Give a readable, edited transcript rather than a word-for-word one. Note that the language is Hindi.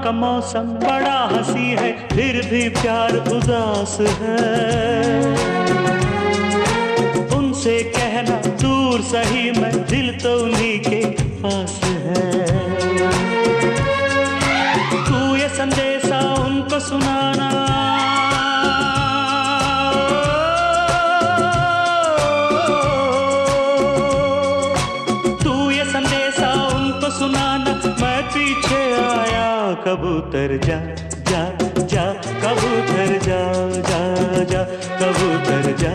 का मौसम बड़ा हंसी है, फिर भी प्यार उदास है। उनसे कहना दूर सही, मैं दिल तो उन्हीं के पास है। तू ये संदेशा उनको सुनाना, तू ये संदेशा उनको सुनाना, मैं पीछे आया। कबूतर जा जा जा, कबूतर जा जा जा, कबूतर जा।